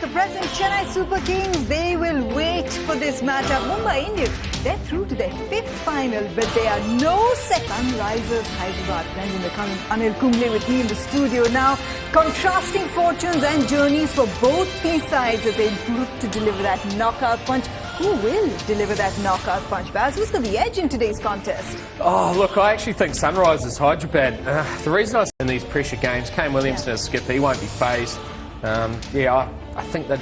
the present Chennai Super Kings, they will wait for this matchup. Mumbai Indians, they're through to their fifth final, but they are no set. Sunrisers Hyderabad. Brendan McCullum, Anil Kumble with me in the studio now. Contrasting fortunes and journeys for both these sides as they look to deliver that knockout punch. Who will deliver that knockout punch, Baz? Who's got the edge in today's contest? Oh, look, I actually think Sunrisers Hyderabad. The reason I say in these pressure games, Kane Williamson as skipper, he won't be phased. I think they're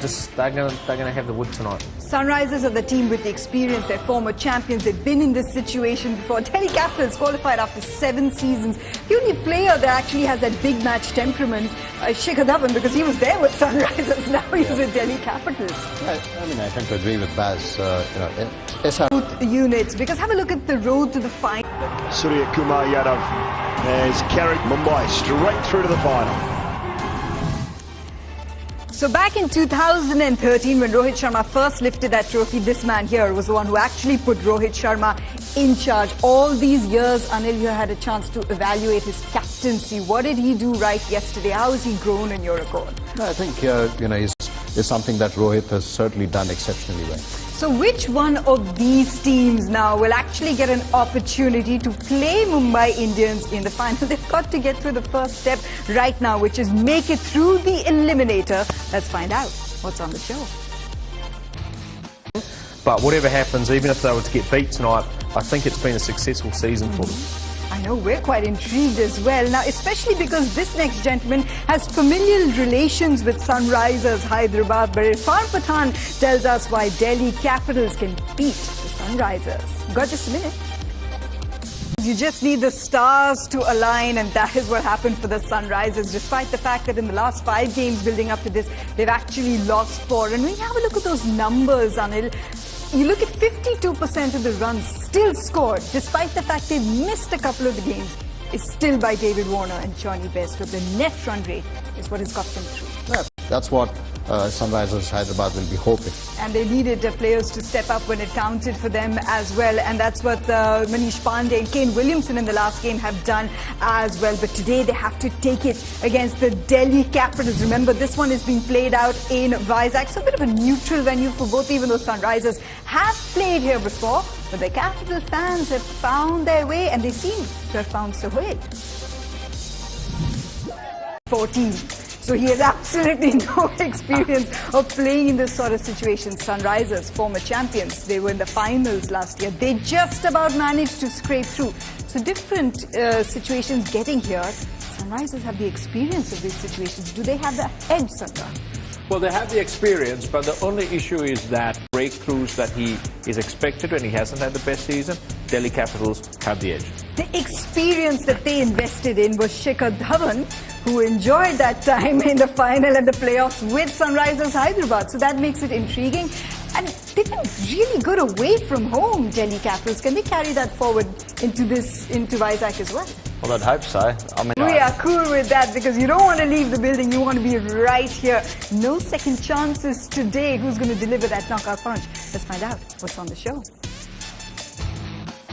going to have the wood tonight. Sunrisers are the team with the experience. They're former champions. They've been in this situation before. Delhi Capitals qualified after 7 seasons. The only player that actually has that big match temperament is Shikhar Dhawan, because he was there with Sunrisers. Now he's with Delhi Capitals. I mean, I tend to agree with Baz. Both units, because have a look at the road to the final. Surya Kumar Yadav has carried Mumbai straight through to the final. So back in 2013, when Rohit Sharma first lifted that trophy, this man here was the one who actually put Rohit Sharma in charge. All these years, Anil, you had a chance to evaluate his captaincy. What did he do right yesterday? How has he grown in your record? I think, is something that Rohit has certainly done exceptionally well. So which one of these teams now will actually get an opportunity to play Mumbai Indians in the final? They've got to get through the first step right now, which is make it through the eliminator. Let's find out what's on the show. But whatever happens, even if they were to get beat tonight, I think it's been a successful season for them. I know, we're quite intrigued as well. Now, especially because this next gentleman has familial relations with Sunrisers Hyderabad. But Irfan Pathan tells us why Delhi Capitals can beat the Sunrisers. Got just a minute. You just need the stars to align, and that is what happened for the Sunrisers. Despite the fact that in the last 5 games building up to this, they've actually lost 4. And when you have a look at those numbers, Anil, you look at 52% of the runs still scored, despite the fact they've missed a couple of the games, is still by David Warner and Johnny Bairstow. The net run rate is what has got them through. Yeah, that's what Sunrisers Hyderabad will be hoping. And they needed players to step up when it counted for them as well. And that's what Manish Pandey and Kane Williamson in the last game have done as well. But today they have to take it against the Delhi Capitals. Remember, this one is being played out in Vizag. So a bit of a neutral venue for both, even though Sunrisers have played here before. But the Capital fans have found their way, and they seem to have found Sohail. 14. So he has absolutely no experience of playing in this sort of situation. Sunrisers, former champions, they were in the finals last year. They just about managed to scrape through. So different situations getting here. Sunrisers have the experience of these situations. Do they have the edge, Sandra? Well, they have the experience, but the only issue is that breakthroughs that he is expected when he hasn't had the best season, Delhi Capitals have the edge. The experience that they invested in was Shikhar Dhawan, who enjoyed that time in the final and the playoffs with Sunrisers Hyderabad. So that makes it intriguing. And they've been really good away from home, Delhi Capitals. Can they carry that forward into Vizag as well? Well, I'd hope so. We are cool with that, because you don't want to leave the building. You want to be right here. No second chances today. Who's going to deliver that knockout punch? Let's find out what's on the show.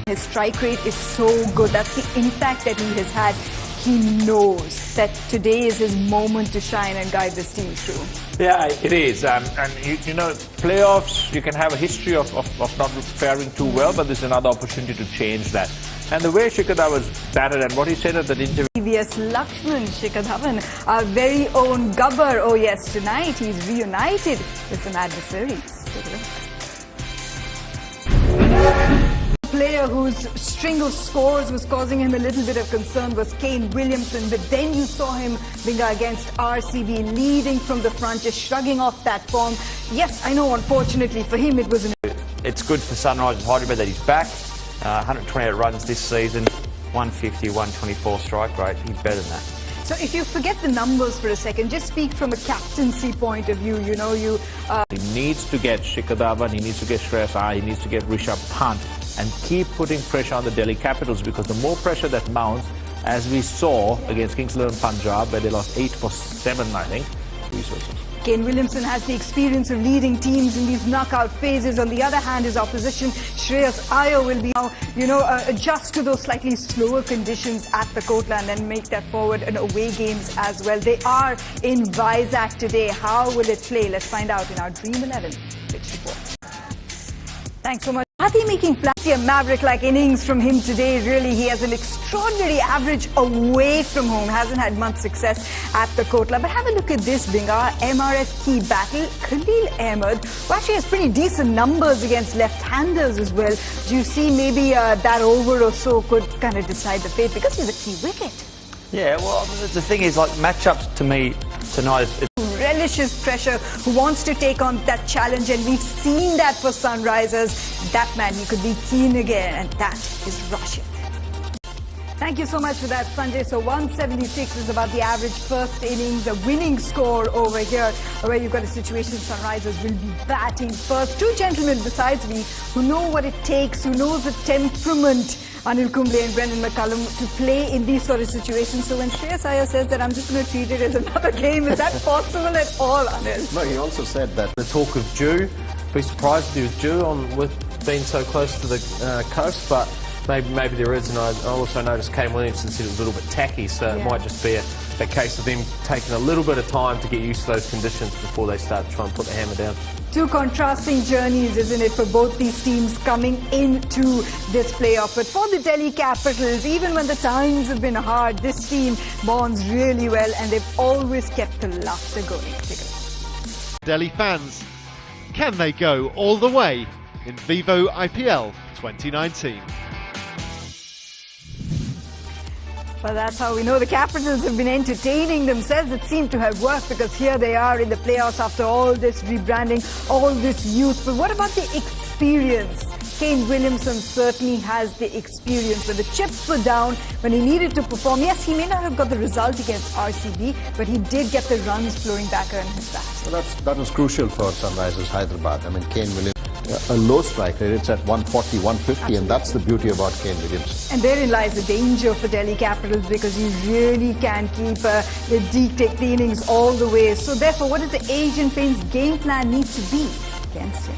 His strike rate is so good. That's the impact that he has had. He knows that today is his moment to shine and guide this team through. Yeah, it is. And you know, playoffs, you can have a history of not faring too well, but there's another opportunity to change that. And the way Shikhar Dhawan was battered and what he said at that interview. Previous Lakshman, Shikhar Dhawan, our very own Gabbar. Oh yes, tonight he's reunited with some adversaries. Take a look. Player whose string of scores was causing him a little bit of concern was Kane Williamson, but then you saw him against RCB, leading from the front, just shrugging off that form. Yes, I know, unfortunately for him it was It's good for Sunrisers Hyderabad that he's back. 128 runs this season, 150, 124 strike rate. He's better than that. So if you forget the numbers for a second, just speak from a captaincy point of view. He needs to get Shikhar Dhawan, he needs to get Shreyas Iyer, he needs to get Rishabh Pant, and keep putting pressure on the Delhi Capitals, because the more pressure that mounts, as we saw against Kings XI Punjab, where they lost 8 for 7, I think, resources. Kane Williamson has the experience of leading teams in these knockout phases. On the other hand, his opposition, Shreyas Iyer, will be now, adjust to those slightly slower conditions at the Kotla and then make that forward and away games as well. They are in Vizag today. How will it play? Let's find out in our Dream 11 pitch report. Thanks so much. Mayanti making plenty a maverick-like innings from him today. Really, he has an extraordinary average away from home. Hasn't had much success at the Kotla. But have a look at this, Bingar. MRF key battle. Khalil Ahmed, who actually has pretty decent numbers against left-handers as well. Do you see maybe that over or so could kind of decide the fate because he's a key wicket? Yeah, well, the thing is, like, matchups to me tonight, relishes pressure, who wants to take on that challenge, and we've seen that for Sunrisers. That man, he could be keen again, and that is Rashid. Thank you so much for that, Sanjay. So 176 is about the average first innings, a winning score over here, where you've got a situation Sunrisers will be batting first. Two gentlemen besides me who know what it takes, who knows the temperament, Anil Kumble and Brendan McCullum, to play in these sort of situations. So when Shreyas Iyer says that I'm just going to treat it as another game, is that possible at all, Anil? No, he also said that The talk of Dew, be surprised if he was due with being so close to the coast, but maybe there is. And I also noticed Kane Williamson said it was a little bit tacky, so it might just be a case of them taking a little bit of time to get used to those conditions before they start to try and put the hammer down. Two contrasting journeys, isn't it, for both these teams coming into this playoff. But for the Delhi Capitals, even when the times have been hard, this team bonds really well, and they've always kept the laughter going. Delhi fans, can they go all the way in Vivo IPL 2019? Well, that's how we know the Capitals have been entertaining themselves. It seemed to have worked because here they are in the playoffs after all this rebranding, all this youth. But what about the experience? Kane Williamson certainly has the experience. When the chips were down, when he needed to perform, yes, he may not have got the result against RCB, but he did get the runs flowing back on his bat. well, that was crucial for Sunrisers Hyderabad. I mean, Kane Williamson, a low strike rate, it's at 140, 150, absolutely. And that's the beauty about Kane Williamson. And therein lies the danger for Delhi Capitals, because you really can keep take the innings all the way. So therefore, what does the Asian Paints game plan need to be against him?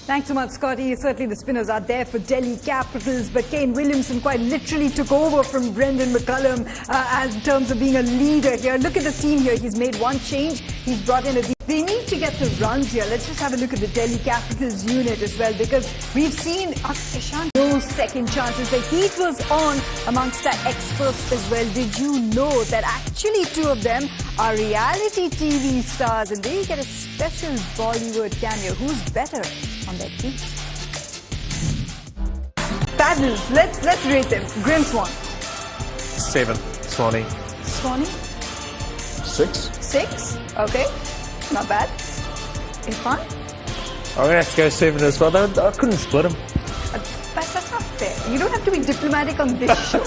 Thanks so much, Scotty. Certainly the spinners are there for Delhi Capitals, but Kane Williamson quite literally took over from Brendan McCullum as in terms of being a leader here. Look at the team here. He's made one change. He's brought in They need to get the runs here. Let's just have a look at the Delhi Capitals unit as well, because we've seen Ishan no second chances. The heat was on amongst our experts as well. Did you know that actually two of them are reality TV stars, and they get a special Bollywood cameo? Who's better on that team? Paddles, let's rate them. Grim Swan. 7. Swanee. Swanee? 6. 6? Okay. Not bad. Irfan? I'm going to have to go 7 as well. I couldn't split them. That's not fair. You don't have to be diplomatic on this show.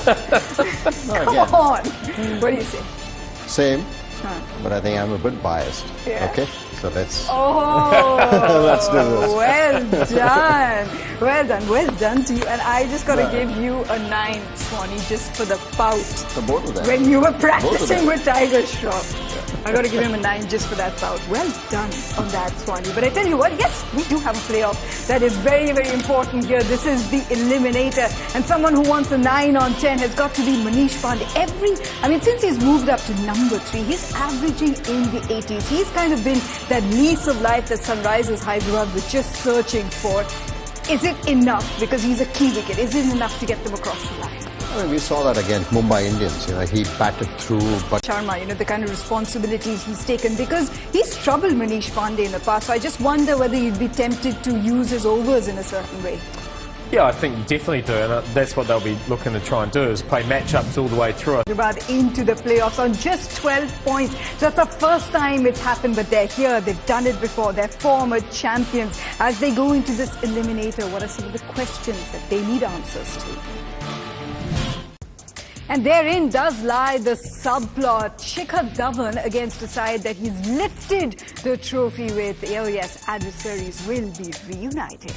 No, Come on. What do you say? Same, but I think I'm a bit biased. Yeah. Okay, so let's... Oh, Let's do this. Well done. Well done. Well done to you. And I just got to give you a 9, Swanee, just for the pout. So both of them. When you were practicing with Tiger Shroff. I got to give him a 9 just for that bout. Well done on that, Swanee. But I tell you what, yes, we do have a playoff that is very, very important here. This is the eliminator. And someone who wants a 9 on 10 has got to be Manish Pandey. Since he's moved up to number 3, he's averaging in the 80s. He's kind of been that lease of life that Sunrisers Hyderabad was just searching for. Is it enough? Because he's a key wicket. Is it enough to get them across the line? I mean, we saw that against Mumbai Indians. He batted through, but Sharma, the kind of responsibilities he's taken, because he's troubled Manish Pandey in the past. So I just wonder whether you'd be tempted to use his overs in a certain way. Yeah, I think you definitely do, and that's what they'll be looking to try and do, is play matchups all the way through. Hyderabad into the playoffs on just 12 points. So that's the first time it's happened, but they're here. They've done it before. They're former champions. As they go into this eliminator, what are some of the questions that they need answers to? And therein does lie the subplot. Shikhar Dhawan against a side that he's lifted the trophy with. Oh yes, adversaries will be reunited.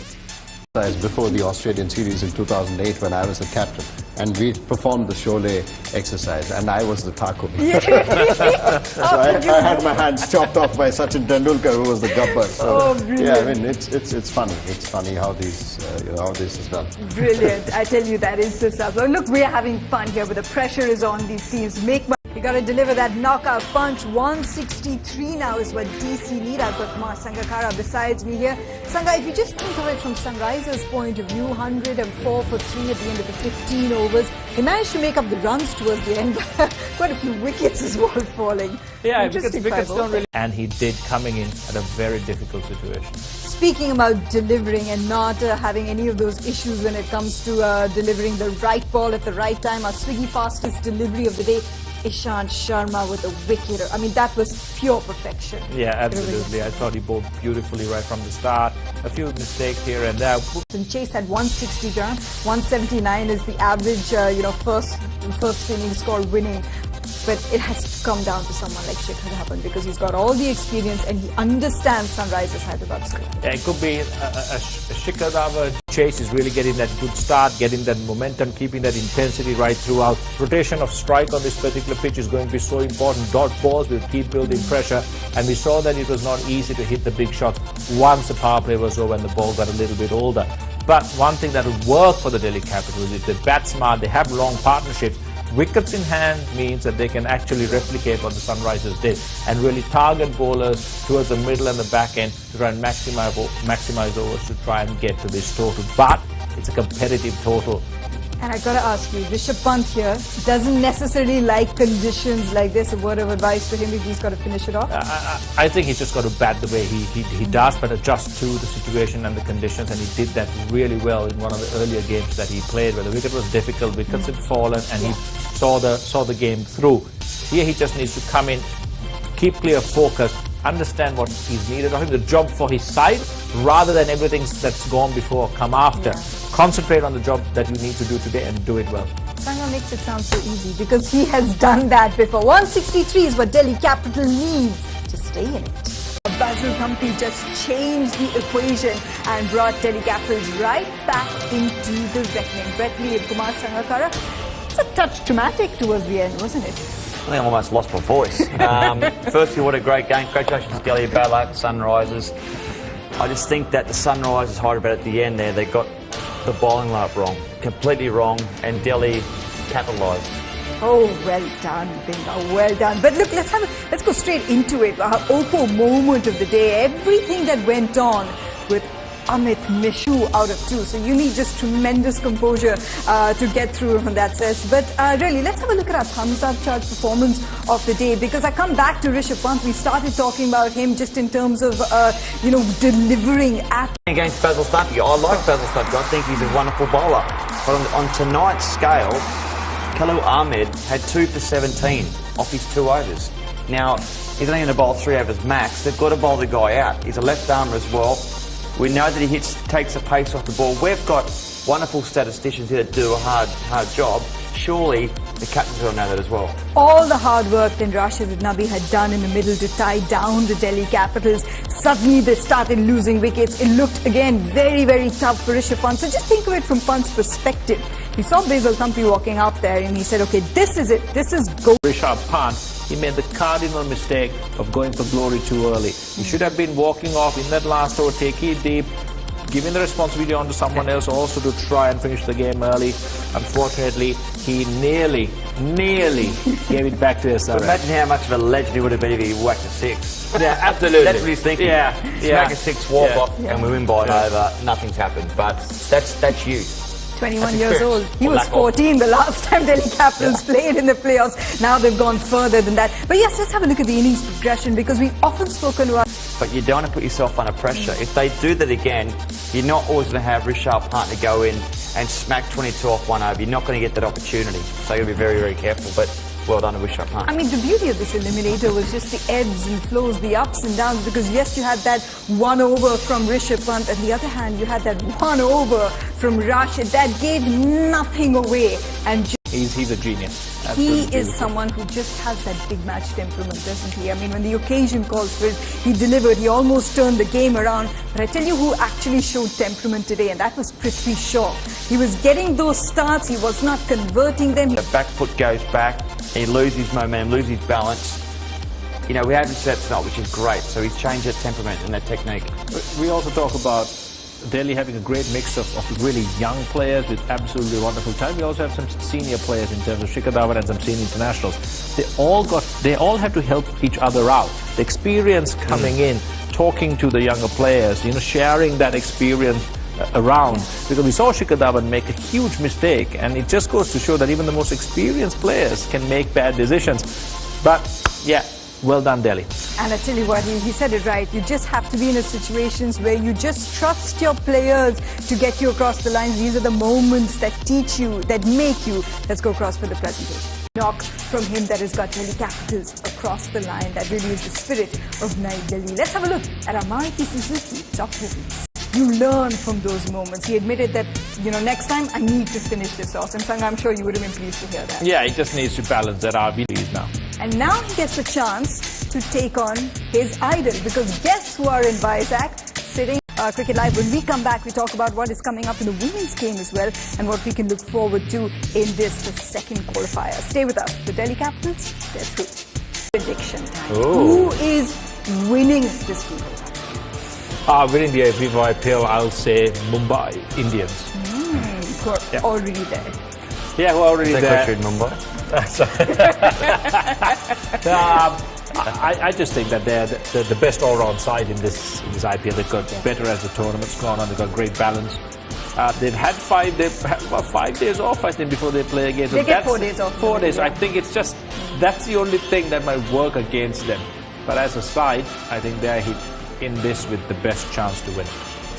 before the Australian series in 2008 when I was the captain, and we performed the Sholay exercise, and I was the taco. So I had my hands chopped off by Sachin Tendulkar, who was the gabbar. So yeah, I mean it's funny. It's funny how these how this is done. Brilliant! I tell you, that is the stuff. So look, we're having fun here, but the pressure is on these teams. You got to deliver that knockout punch. 163 now is what DC need. I've got Kumar Sangakkara besides me here. Sangha, if you just think of it from Sunrisers' point of view, 104 for 3 at the end of the 15 overs. He managed to make up the runs towards the end. Quite a few wickets as well falling. Yeah, wickets don't really... And he did, coming in at a very difficult situation. Speaking about delivering and not having any of those issues when it comes to delivering the right ball at the right time, our Swiggy fastest delivery of the day, Ishant Sharma with a wicket. I mean, that was pure perfection. Yeah, absolutely. I thought he bowled beautifully right from the start. A few mistakes here and there. And Chase had 160 down. 179 is the average, first inning score winning. But it has to come down to someone like Shikhar Dhawan because he's got all the experience and he understands Sunrisers Hyderabad's game. Yeah, it could be a Shikhar Dhawan. Chase is really getting that good start, getting that momentum, keeping that intensity right throughout. Rotation of strike on this particular pitch is going to be so important. Dot balls will keep building pressure, and we saw that it was not easy to hit the big shots once the power play was over and the ball got a little bit older. But one thing that will work for the Delhi Capitals is they bat smart, they have long partnerships. Wickets in hand means that they can actually replicate what the Sunrisers did and really target bowlers towards the middle and the back end to try and maximize overs to try and get to this total. But it's a competitive total. And I gotta ask you, Rishabh Pant here doesn't necessarily like conditions like this. A word of advice to him if he's got to finish it off? I think he's just got to bat the way he does, but adjust to the situation and the conditions, and he did that really well in one of the earlier games that he played where the wicket was difficult, wickets had fallen, and he saw the game through. Here he just needs to come in, keep clear focus, understand what is needed of him, the job for his side, rather than everything that's gone before come after. Yeah. Concentrate on the job that you need to do today and do it well. Sangha makes it sound so easy because he has done that before. 163 is what Delhi Capital needs to stay in it. Basil Thampi just changed the equation and brought Delhi Capitals right back into the reckoning. Brett Lee and Kumar Sangakkara. It's a touch dramatic towards the end, wasn't it? I think I almost lost my voice. Firstly, what a great game. Congratulations, Delhi, Ballack, Sunrisers. I just think that the Sunrisers Hyderabad at the end there, they got the bowling lineup wrong, completely wrong, and Delhi capitalised. Oh, well done, Binga, well done. But look, let's go straight into it. Our Oppo moment of the day, everything that went on with Amit Mishu out of 2. So you need just tremendous composure to get through on that set. But really, let's have a look at our thumbs up chart performance of the day, because I come back to Rishabh Pant. We started talking about him just in terms of, delivering at... Against Basil Thampi, I like Basil Thampi. I think he's a wonderful bowler. But on tonight's scale, Khalil Ahmed had 2 for 17 off his 2 overs. Now, he's only going to bowl 3 overs max. They've got to bowl the guy out. He's a left armer as well. We know that he takes the pace off the ball. We've got wonderful statisticians here that do a hard job. Surely the captains will know that as well. All the hard work that Rashid Nabi had done in the middle to tie down the Delhi Capitals, suddenly they started losing wickets. It looked again very, very tough for Rishabh Pant. So just think of it from Pant's perspective. He saw Basil Thampi walking up there and he said, okay, this is it. This is go. Rishabh Pant, he made the cardinal mistake of going for glory too early. He should have been walking off in that last over, taking it deep, giving the responsibility on to someone else also to try and finish the game early. Unfortunately, he nearly gave it back to his side. Imagine how much of a legend he would have been if he whacked a 6. Yeah, absolutely. That's what he's thinking. Yeah. Smack a 6, walk off, and we win by an over. Nothing's happened. But that's youth. 21 years old. He was 14 the last time Delhi Capitals played in the playoffs. Now they've gone further than that. But yes, let's have a look at the innings progression, because we've often spoken about... But you don't want to put yourself under pressure. If they do that again, you're not always going to have Rishabh Pant to go in and smack 22 off 1 over. You're not going to get that opportunity. So you've got to be very, very careful. But well done to Rishabh Pant. I mean, the beauty of this eliminator was just the ebbs and flows, the ups and downs, because yes, you had that 1 over from Rishabh Pant. On the other hand, you had that 1 over from Rashid that gave nothing away and He's a genius. He Absolutely is beautiful. someone who just has that big match temperament, doesn't he? I mean, when the occasion calls for it, he delivered. He almost turned the game around. But I tell you who actually showed temperament today, and that was Prithvi Shaw. He was getting those starts. He was not converting them. The back foot goes back. He loses momentum, loses balance. You know, we haven't seen that tonight, which is great. So he's changed that temperament and that technique. We also talk about Delhi having a great mix of really young players with absolutely wonderful talent. We also have some senior players in terms of Shikhar Dhawan and some senior internationals. They all have to help each other out. The experience coming in, talking to the younger players, sharing that experience around. Because we saw Shikhar Dhawan make a huge mistake, and it just goes to show that even the most experienced players can make bad decisions. But yeah, well done, Delhi. And I tell you what, he said it right. You just have to be in a situations where you just trust your players to get you across the line. These are the moments that teach you, that make you. Let's go across for the presentation. Knock from him that has got Delhi Capitals across the line. That really is the spirit of Night Delhi. Let's have a look at our Mayanti Suzuki top movies. You learn from those moments. He admitted that, next time I need to finish this off. And Sang, I'm sure you would have been pleased to hear that. Yeah, he just needs to balance that out. Now. And now he gets a chance to take on his idol, because guess who are in Vizag sitting Cricket Live. When we come back, we talk about what is coming up in the women's game as well, and what we can look forward to in the second qualifier. Stay with us. The Delhi Capitals, they're through. Prediction time. Who is winning this week? Winning the Vivo IPL, I'll say Mumbai Indians. Who are already there. Yeah, who are already there. They in Mumbai. I just think that they're the best all-round side in this IPL. They've got better as the tournament's gone on. They've got great balance. They've had 5 days off, I think, before they play again. So they get 4 days off. 4 days. Yeah. I think it's just that's the only thing that might work against them. But as a side, I think they're in this with the best chance to win.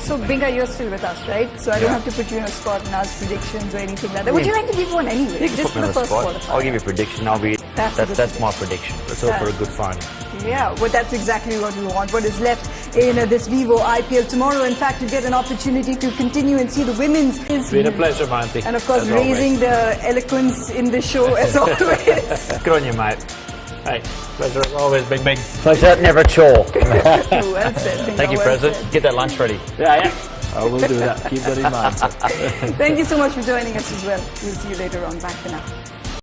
So, Binga, you're still with us, right? So I don't have to put you in a spot and ask predictions or anything like that. Would you like to give one anyway? Just for the first qualifier. I'll give you a prediction. That's my prediction. It's all for a good fun. Yeah, well, that's exactly what we want. What is left in this Vivo IPL tomorrow. In fact, you get an opportunity to continue and see the women's. It's been a pleasure, Mayanti. And of course, raising the eloquence in the show as always. Good on you, mate. Hey, pleasure as always, Bing Bing. Pleasure, never a chore. Well said. Thank you, President. Get that lunch ready. Yeah. I will do that. Keep that in mind. Thank you so much for joining us as well. We'll see you later on. Back for now.